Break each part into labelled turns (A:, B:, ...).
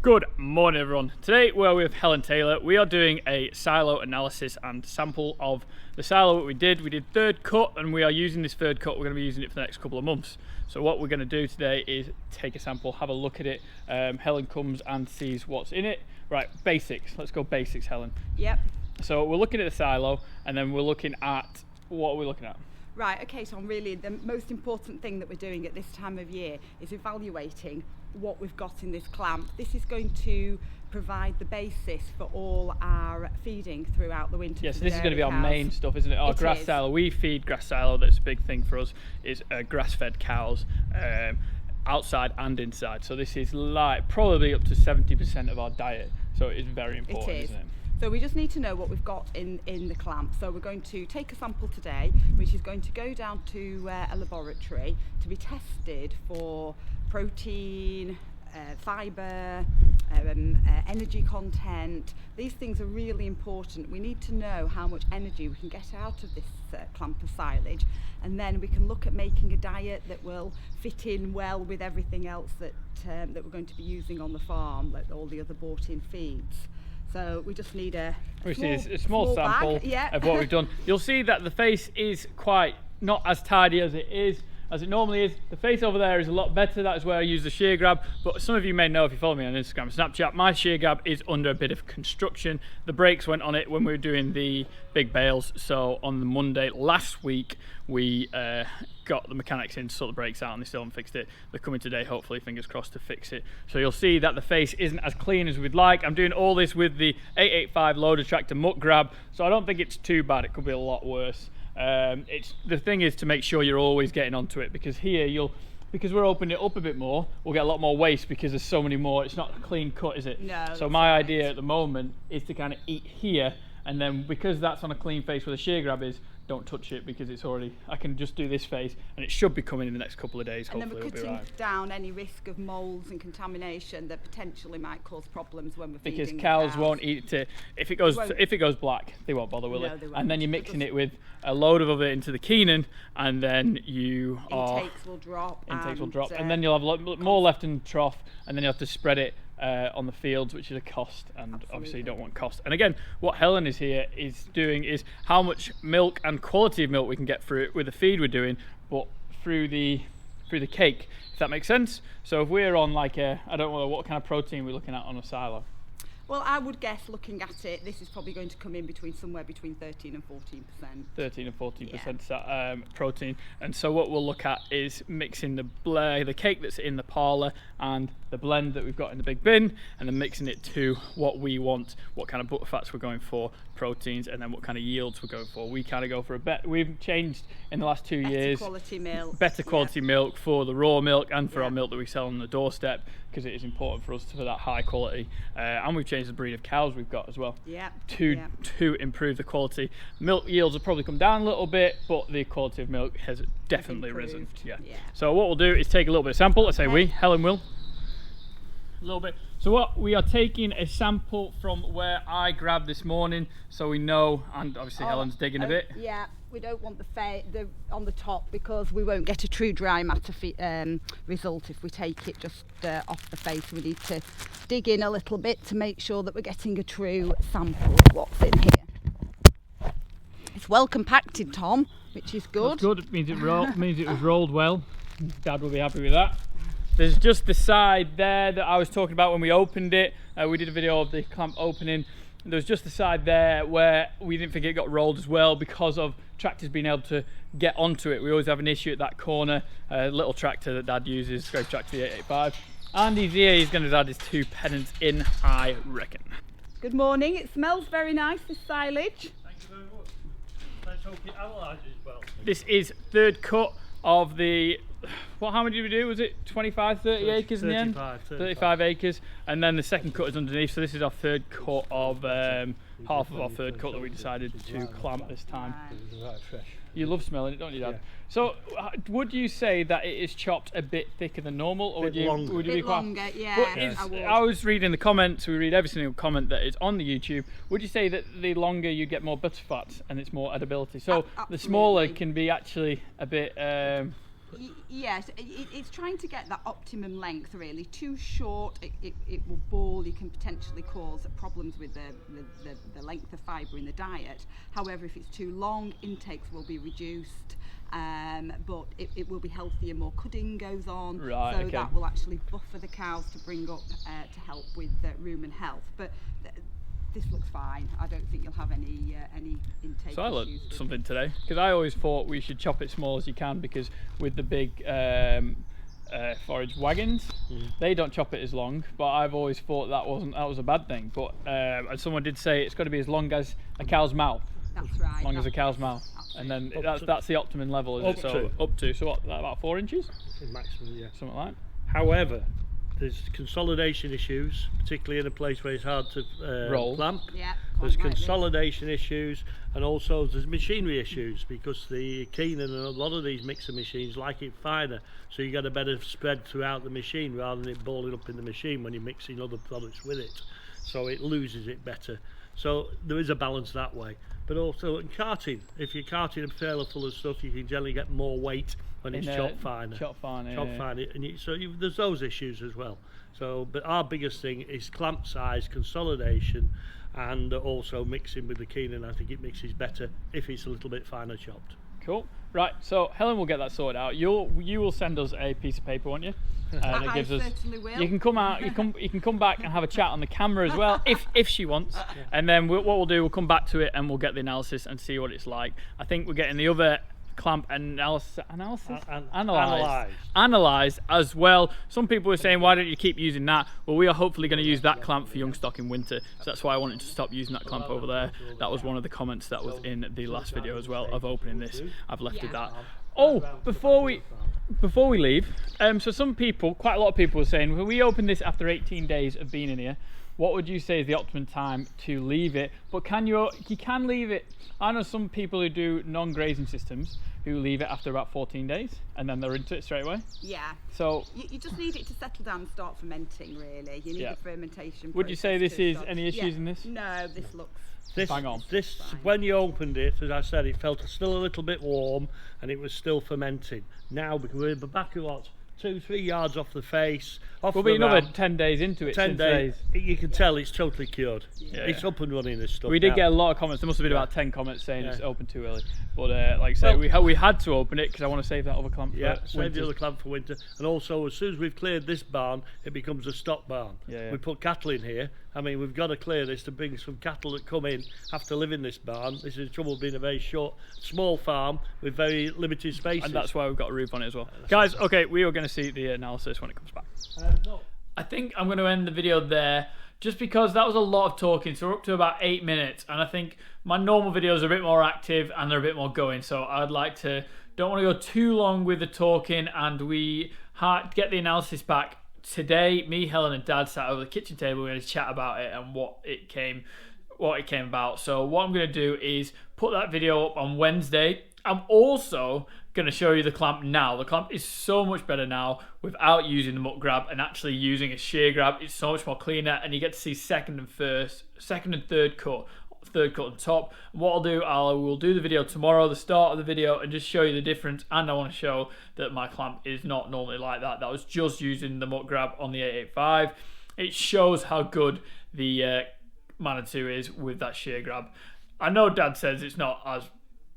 A: Good morning everyone. Today we're with Helen Taylor. We are doing a silo analysis and sample of the silo that we did. We did third cut and we are using this third cut. We're going to be using it for the next couple of months. So what we're going to do today is take a sample, have a look at it. Helen comes and sees what's in it. Right, basics. Let's go basics, Helen.
B: Yep.
A: So we're looking at the silo and then we're looking at, what are we looking at?
B: Right, okay, so really the most important thing that we're doing at this time of year is evaluating what we've got in this clamp. This is going to provide the basis for all our feeding throughout the winter.
A: Yes, this is going to be our main stuff, isn't it? Our grass silo. We feed grass silo. That's a big thing for us, is grass-fed cows, outside and inside. So this is like probably up to 70% of our diet. So it is very important, isn't it?
B: So we just need to know what we've got in the clamp. So we're going to take a sample today, which is going to go down to a laboratory to be tested for protein, fibre, energy content. These things are really important. We need to know how much energy we can get out of this clamp of silage, and then we can look at making a diet that will fit in well with everything else that we're going to be using on the farm, like all the other bought-in feeds. So we just need a small sample
A: of what we've done. You'll see that the face is quite not as tidy as it normally is. The face over there is a lot better. That is where I use the shear grab. But some of you may know if you follow me on Instagram and Snapchat, my shear grab is under a bit of construction. The brakes went on it when we were doing the big bales. So on the Monday last week, we got the mechanics in to sort the brakes out and they still haven't fixed it. They're coming today, hopefully, fingers crossed, to fix it. So you'll see that the face isn't as clean as we'd like. I'm doing all this with the 885 loader tractor muck grab. So I don't think it's too bad. It could be a lot worse. The thing is to make sure you're always getting onto it, because here because we're opening it up a bit more, we'll get a lot more waste because there's so many more. It's not a clean cut, is it?
B: No.
A: So my idea at the moment is to kind of eat here, and then because that's on a clean face where the shear grab is, don't touch it because it's already, I can just do this face and it should be coming in the next couple of days.
B: And
A: hopefully
B: then we're cutting down any risk of moulds and contamination that potentially might cause problems when we're feeding
A: because cows won't eat it. If it goes black, they won't bother, will
B: no,
A: they? And then you're mixing it with a load of it into the Keenan, and then
B: intakes will drop,
A: and then you'll have more left in the trough, and then you have to spread it on the fields, which is a cost, and obviously you don't want cost. And again, what Helen is here is doing is how much milk and quality of milk we can get through it with the feed we're doing, but through the cake, if that makes sense. So if we're on like I don't know what kind of protein we're looking at on a silo.
B: Well, I would guess, looking at it, this is probably going to come in somewhere between 13 and 14%.
A: 13 and 14% protein. And so what we'll look at is mixing the cake that's in the parlour and the blend that we've got in the big bin, and then mixing it to what we want, what kind of butter fats we're going for, proteins, and then what kind of yields we're going for. We kind of go for we've changed in the last 2 years. Better quality milk for the raw milk and for our milk that we sell on the doorstep, because it is important for us for that high quality. And we've changed the breed of cows we've got as well to improve the quality. Milk yields have probably come down a little bit, but the quality of milk has definitely risen. Yeah. So what we'll do is take a little bit of sample. Let's say Helen will. A little bit. So what we are taking a sample from where I grabbed this morning, so we know, and obviously Helen's digging a bit.
B: Yeah, we don't want the on the top, because we won't get a true dry matter result if we take it just off the face. We need to dig in a little bit to make sure that we're getting a true sample of what's in here. It's well compacted, Tom, which is good.
A: That's good. It means it was rolled well. Dad will be happy with that. There's just the side there that I was talking about when we opened it. We did a video of the clamp opening. There's just the side there where we didn't think it got rolled as well because of tractors being able to get onto it. We always have an issue at that corner. Little tractor that Dad uses, scrape tractor, the 885. And he's here, he's going to add his 2 pennants in, I reckon.
B: Good morning. It smells very nice, this silage.
A: Thank you very much. Let's hope it analyses well. This is third cut of the... how many did we do? Was it 25, 30 acres in the end? 35 acres. And then the second cut is underneath. So this is our third cut of half of our third cut that we decided to clamp this time. You love smelling it, don't you, Dad? Yeah. So would you say that it is chopped a bit thicker than normal, or would you be quite
B: longer? Yeah,
A: I was reading the comments. We read every single comment that is on the YouTube. Would you say that the longer you get more butter fats and it's more edibility? So the smaller can be actually a bit
B: Yes, it's trying to get that optimum length really. Too short, it will ball. You can potentially cause problems with the length of fibre in the diet. However, if it's too long, intakes will be reduced. But it will be healthier, more cudding goes on,
A: right,
B: so
A: okay.
B: that will actually buffer the cows to bring up to help with rumen health. But this looks fine. I don't think you'll have any intake
A: So I learned
B: issues with
A: something
B: it.
A: today, because I always thought we should chop it small as you can, because with the big forage wagons, they don't chop it as long. But I've always thought that was a bad thing. But someone did say it's got to be as long as a cow's mouth.
B: That's right.
A: Long as a cow's mouth, and then that's the optimum level, is it? So up to, so what, about 4 inches?
C: Maximum, yeah.
A: Something like that.
C: However, there's consolidation issues, particularly in a place where it's hard to
A: Roll.
C: clamp.
B: Yeah,
C: There's
B: quite right, yes.
C: consolidation issues, and also there's machinery issues, because the Keenan and a lot of these mixer machines like it finer, so you get a better spread throughout the machine rather than it balling up in the machine when you're mixing other products with it, so it loses it better. So there is a balance that way. But also in carting, if you're carting a trailer full of stuff, you can generally get more weight when it's chopped finer.
A: Chopped finer.
C: Chopped
A: Yeah.
C: finer, and there's those issues as well. So, but our biggest thing is clamp size, consolidation, and also mixing with the Keenan. I think it mixes better if it's a little bit finer chopped.
A: Cool. Right. So Helen will get that sorted out. You will send us a piece of paper, won't you? And it gives us.
B: Certainly will.
A: You can come out. You can come back and have a chat on the camera as well, if she wants. And then what we'll do, we'll come back to it and we'll get the analysis and see what it's like. I think we're getting the other clamp analyzed as well. Some people are saying, why don't you keep using that? Well, we are hopefully going to use that clamp for young stock in winter, so that's why I wanted to stop using that clamp over there. That was one of the comments that was in the last video as well of opening this. I've left it that. Oh, before we leave, so some people, quite a lot of people were saying, well, we opened this after 18 days of being in here. What would you say is the optimum time to leave it? But you can leave it. I know some people who do non-grazing systems who leave it after about 14 days and then they're into it straight away.
B: Yeah.
A: So
B: you just need it to settle down and start fermenting, really. You need the fermentation.
A: Would you say this is any issues in this?
B: No, this looks.
A: Bang on.
C: This, when you opened it, as I said, it felt still a little bit warm and it was still fermenting. Now, because we're back at what? 2-3 yards off the face.
A: We'll be another 10 days into it.
C: 10 days. You can tell it's totally cured. It's up and running, this stuff.
A: We did get a lot of comments. There must have been about 10 comments saying it's open too early. But like I say, we had to open it because I want to save that other clamp.
C: Yeah, save the other clamp for winter. And also, as soon as we've cleared this barn, it becomes a stock barn. We put cattle in here. I mean, we've got to clear this to bring some cattle that come in, have to live in this barn. This is the trouble being a very small farm with very limited spaces.
A: And that's why we've got a roof on it as well. Guys, okay, we are going to see the analysis when it comes back.
C: No.
A: I think I'm going to end the video there, just because that was a lot of talking. So we're up to about 8 minutes, and I think my normal videos are a bit more active and they're a bit more going. So I'd like to, don't want to go too long with the talking, and we get the analysis back. Today, me, Helen, and Dad sat over the kitchen table. We're going to chat about it and what it came about. So what I'm going to do is put that video up on Wednesday. I'm also going to show you the clamp now. The clamp is so much better now without using the muck grab and actually using a shear grab. It's so much more cleaner, and you get to see second and third cut on top. And what I'll do, we'll do the video tomorrow, the start of the video, and just show you the difference. And I want to show that my clamp is not normally like that. That was just using the muck grab on the 885. It shows how good the Manitou is with that shear grab. I know Dad says it's not as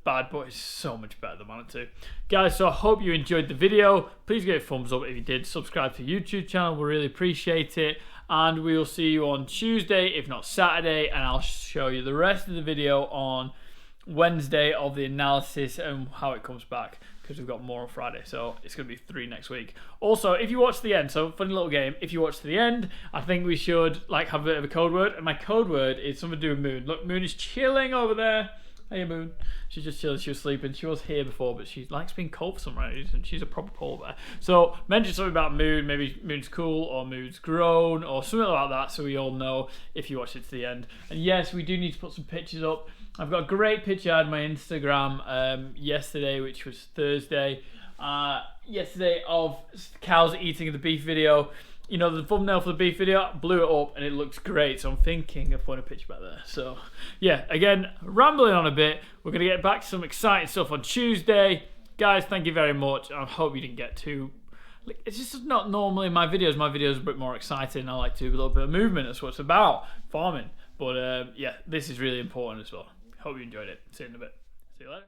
A: bad, but it's so much better than Manitou. Guys, so I hope you enjoyed the video. Please give it a thumbs up if you did. Subscribe to the YouTube channel, we really appreciate it. And we will see you on Tuesday, if not Saturday, and I'll show you the rest of the video on Wednesday of the analysis and how it comes back, because we've got more on Friday, so it's going to be 3 next week. Also, if you watch to the end, so funny little game, if you watch to the end, I think we should have a bit of a code word, and my code word is something to do with Moon. Look, Moon is chilling over there. Hey Moon. She's just chilling, she was sleeping. She was here before, but she likes being cold for some reason. She's a proper polar bear. So mention something about Moon, maybe Moon's cool, or Moon's grown, or something like that, so we all know if you watch it to the end. And yes, we do need to put some pictures up. I've got a great picture on my Instagram yesterday, which was Thursday. Yesterday of cows eating the beef video. You know, the thumbnail for the beef video, blew it up and it looks great. So I'm thinking of putting a picture back there. So yeah, again, rambling on a bit. We're going to get back to some exciting stuff on Tuesday. guys, thank you very much. I hope you didn't get too... It's just not normally my videos. My videos are a bit more exciting. I like to do a little bit of movement. That's what it's about, farming. But yeah, this is really important as well. Hope you enjoyed it. See you in a bit. See you later.